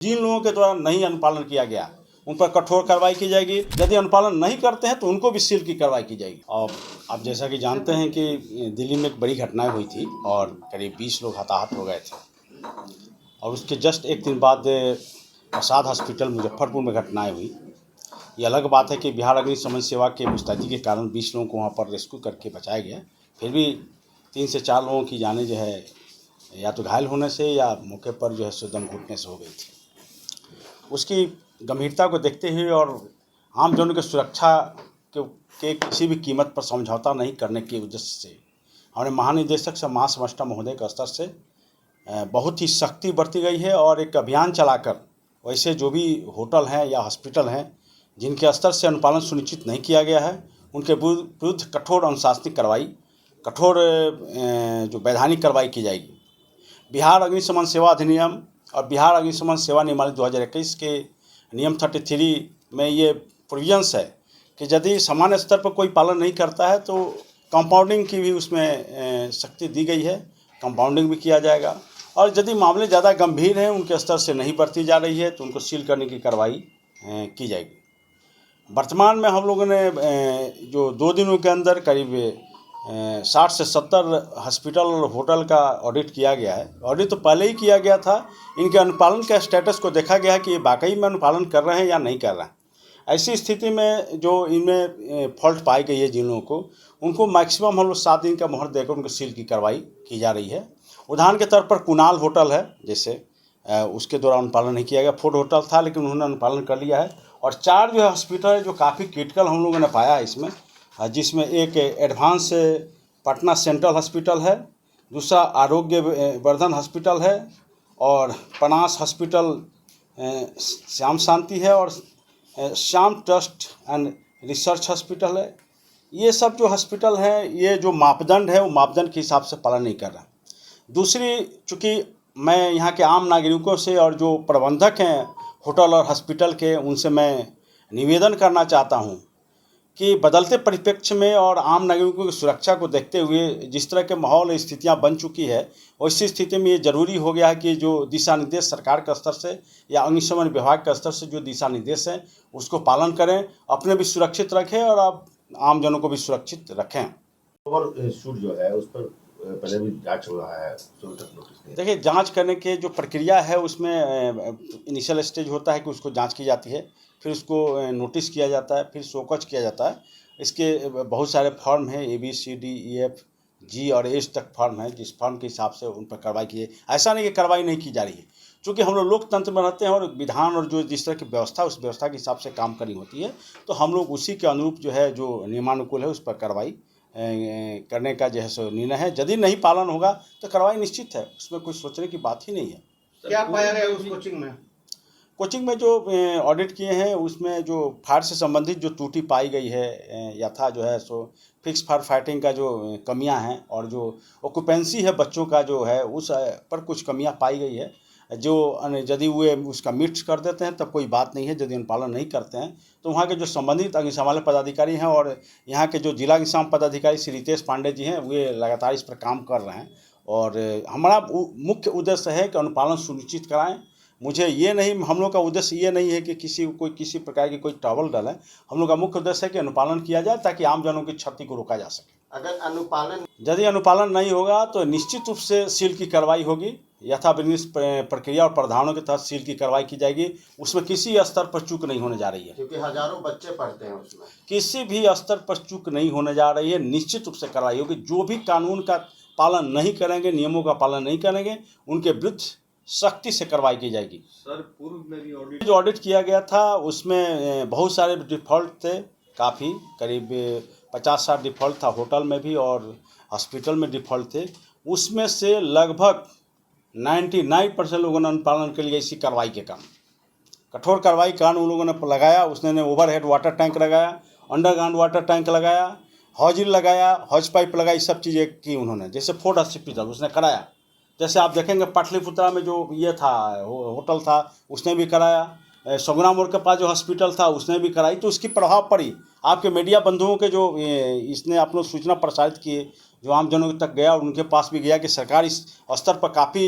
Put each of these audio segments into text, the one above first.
जिन लोगों के द्वारा नहीं अनुपालन किया गया उन पर कठोर कार्रवाई की जाएगी। यदि अनुपालन नहीं करते हैं तो उनको भी सील की कार्रवाई की जाएगी। और आप जैसा कि जानते हैं कि दिल्ली में एक बड़ी घटना हुई थी और करीब 20 लोग हताहत हो गए थे और उसके जस्ट एक दिन बाद प्रसाद हॉस्पिटल मुजफ्फरपुर में घटनाएं हुई। ये अलग बात है कि बिहार अग्निशमन सेवा के मुस्तैदी के कारण 20 लोगों को वहाँ पर रेस्क्यू करके बचाया गया, फिर भी 3 से 4 लोगों की जानें जो है या तो घायल होने से या मौके पर जो है दम घुटने से हो गई थी। उसकी गंभीरता को देखते हुए और आम जनों की सुरक्षा के किसी भी कीमत पर समझौता नहीं करने के उद्देश्य से हमारे महानिदेशक से महासमष्टा महोदय के स्तर से बहुत ही सख्ती बरती गई है और एक अभियान चलाकर वैसे जो भी होटल हैं या हॉस्पिटल हैं जिनके स्तर से अनुपालन सुनिश्चित नहीं किया गया है उनके विरुद्ध कठोर अनुशासनिक कार्रवाई, कठोर जो वैधानिक कार्रवाई की जाएगी। बिहार अग्निशमन सेवा अधिनियम और बिहार अग्निशमन सेवा नियमावली 2021 के नियम 33 में ये प्रोविजंस है कि यदि सामान्य स्तर पर कोई पालन नहीं करता है तो कंपाउंडिंग की भी उसमें शक्ति दी गई है, कंपाउंडिंग भी किया जाएगा। और यदि मामले ज़्यादा गंभीर हैं, उनके स्तर से नहीं बरती जा रही है तो उनको सील करने की कार्रवाई की जाएगी। वर्तमान में हम लोगों ने जो 2 दिनों के अंदर करीब 60 से 70 हॉस्पिटल और होटल का ऑडिट किया गया है। ऑडिट तो पहले ही किया गया था, इनके अनुपालन के स्टेटस को देखा गया है कि ये वाकई में अनुपालन कर रहे हैं या नहीं कर रहे हैं। ऐसी स्थिति में जो इनमें फॉल्ट पाई गई है जिन लोगों को, उनको मैक्सिमम हम लोग 7 दिन का मोहर देकर उनको सील की कार्रवाई की जा रही है। उदाहरण के तौर पर कुणाल होटल है, जैसे उसके दौरान अनुपालन नहीं किया गया। फोर्ड होटल था लेकिन उन्होंने अनुपालन कर लिया है। और 4 जो है हॉस्पिटल है जो काफ़ी क्रिटिकल हम लोगों ने पाया है इसमें, जिसमें एक एडवांस पटना सेंट्रल हॉस्पिटल है, दूसरा आरोग्य वर्धन हॉस्पिटल है और पनास हॉस्पिटल श्याम शांति है और Shyam trust and research hospital है। ये सब जो हॉस्पिटल हैं ये जो मापदंड है वो मापदंड के हिसाब से पालन नहीं कर रहा। दूसरी, चूँकि मैं यहाँ के आम नागरिकों से और जो प्रबंधक हैं होटल और हॉस्पिटल के, उनसे मैं निवेदन करना चाहता हूँ कि बदलते परिप्रेक्ष्य में और आम नागरिकों की सुरक्षा को देखते हुए जिस तरह के माहौल स्थितियाँ बन चुकी है, वैसी स्थिति में ये जरूरी हो गया है कि जो दिशा निर्देश सरकार के स्तर से या अग्निशमन विभाग के स्तर से जो दिशा निर्देश हैं उसको पालन करें, अपने भी सुरक्षित रखें और आप आम जनों को भी सुरक्षित रखें। और शूट जो है उस पर पहले भी जांच हो रहा है, देखिए जांच करने के जो प्रक्रिया है उसमें इनिशियल स्टेज होता है कि उसको जांच की जाती है, फिर उसको नोटिस किया जाता है, फिर शोकज किया जाता है। इसके बहुत सारे फॉर्म हैं, ABCDEFG और H तक फॉर्म है, जिस फॉर्म के हिसाब से उन पर कार्रवाई की है। ऐसा नहीं कि कार्रवाई नहीं की जा रही है, चूँकि हम लोग लोकतंत्र में रहते हैं और विधान और जो जिस तरह की व्यवस्था उस व्यवस्था के हिसाब से काम करनी होती है, तो हम लोग उसी के अनुरूप जो है जो नियमानुकूल है उस पर कार्रवाई करने का जो है सो निर्णय है। यदि नहीं पालन होगा तो कार्रवाई निश्चित है, उसमें कोई सोचने की बात ही नहीं है। क्या पाया गया उस कोचिंग में जो ऑडिट किए हैं उसमें जो फायर से संबंधित जो त्रुटि पाई गई है यथा जो है सो फिक्स फायर फाइटिंग का जो कमियां हैं और जो ऑक्यूपेंसी है बच्चों का जो है उस पर कुछ कमियां पाई गई है। जो यदि वे उसका मीट कर देते हैं तब कोई बात नहीं है, यदि अनुपालन नहीं करते हैं तो वहाँ के जो संबंधित अग्निशमन वाले पदाधिकारी हैं और यहाँ के जो जिला अग्निशमन पदाधिकारी श्री रितेश पांडे जी हैं, वे लगातार इस पर काम कर रहे हैं। और हमारा मुख्य उद्देश्य है कि अनुपालन सुनिश्चित कराएं। मुझे ये नहीं, हम लोग का उद्देश्य ये नहीं है कि किसी प्रकार की कोई ट्रबल डालें। हम लोग का मुख्य उद्देश्य है कि अनुपालन किया जाए ताकि आम जनों की क्षति को रोका जा सके। यदि अनुपालन नहीं होगा तो निश्चित रूप से सील की कार्रवाई होगी, यथाविधिक प्रक्रिया और प्रावधानों के तहत सील की कार्रवाई की जाएगी। उसमें किसी स्तर पर चूक नहीं होने जा रही है, क्योंकि हजारों बच्चे पढ़ते हैं उसमें। किसी भी स्तर पर चूक नहीं होने जा रही है, निश्चित रूप से कार्रवाई होगी। जो भी कानून का पालन नहीं करेंगे, नियमों का पालन नहीं करेंगे, उनके विरुद्ध सख्ती से कार्रवाई की जाएगी। सर, पूर्व में भी जो ऑडिट किया गया था उसमें बहुत सारे डिफ़ॉल्ट थे, काफ़ी करीब 50-60 डिफ़ॉल्ट था होटल में भी और हॉस्पिटल में डिफ़ॉल्ट थे। उसमें से लगभग 99% लोगों ने अनुपालन के लिए इसी कार्रवाई के कारण, कठोर कार्रवाई के कारण उन लोगों ने लगाया। उसने ओवरहेड वाटर टैंक लगाया, अंडरग्राउंड वाटर टैंक लगाया, हॉजिल लगाया, हॉज पाइप लगाई, सब चीज़ें की उन्होंने। जैसे फोर्ड हॉस्पिटल उसने कराया, जैसे आप देखेंगे पाटलिपुत्रा में जो ये था होटल था उसने भी कराया, सगुना मोड़ के पास जो हॉस्पिटल था उसने भी कराई। तो उसकी प्रभाव पड़ी आपके मीडिया बंधुओं के जो इसने आप लोग सूचना प्रसारित किए, जो आम जनों तक गया और उनके पास भी गया कि सरकार इस स्तर पर काफ़ी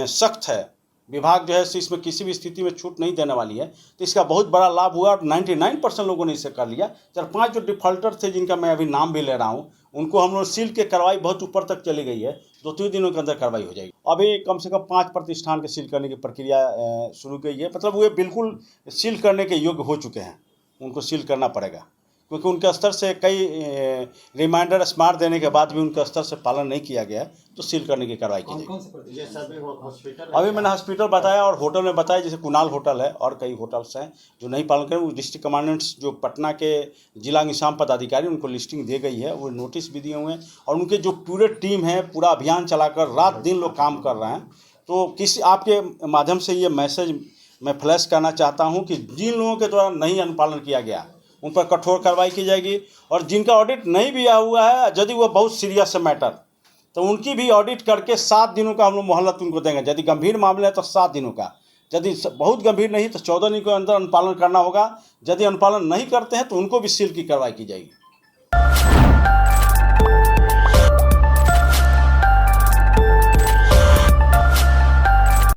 सख्त है विभाग जो है इसमें किसी भी स्थिति में छूट नहीं देने वाली है, तो इसका बहुत बड़ा लाभ हुआ और 99% लोगों ने इसे कर लिया। 4-5 जो डिफॉल्टर थे जिनका मैं अभी नाम भी ले रहा हूँ, उनको हम लोग सील के कार्रवाई बहुत ऊपर तक चली गई है, 2-3 दिनों के अंदर कार्रवाई हो जाएगी। अभी कम से कम 5 प्रतिष्ठान के सील करने की प्रक्रिया शुरू की है, मतलब वे बिल्कुल सील करने के योग्य हो चुके हैं, उनको सील करना पड़ेगा क्योंकि उनके स्तर से कई रिमाइंडर स्मार्ट देने के बाद भी उनके स्तर से पालन नहीं किया गया है, तो सील करने की कार्रवाई की जाएगी। ये सभी हॉस्पिटल अभी मैंने हॉस्पिटल बताया और होटल में बताया, जैसे कुणाल होटल है और कई होटल्स हैं जो नहीं पालन करें। वो डिस्ट्रिक्ट कमांडेंट्स जो पटना के जिला निशान पदाधिकारी उनको लिस्टिंग दी गई है, वो नोटिस भी दिए हुए हैं और उनके जो पूरे टीम है पूरा अभियान चलाकर रात दिन लोग काम कर रहे हैं। तो किसी आपके माध्यम से ये मैसेज मैं फ्लैश करना चाहता हूँ कि जिन लोगों के द्वारा नहीं अनुपालन किया गया उन पर कठोर कार्रवाई की जाएगी और जिनका ऑडिट नहीं भी हुआ है, यदि वो बहुत सीरियस है मैटर, तो उनकी भी ऑडिट करके 7 दिनों का हम लोग मोहलत उनको देंगे। यदि गंभीर मामले है तो 7 दिनों का, यदि बहुत गंभीर नहीं तो 14 दिनों के अंदर अनुपालन करना होगा। यदि अनुपालन नहीं करते हैं तो उनको भी सील की कार्रवाई की जाएगी।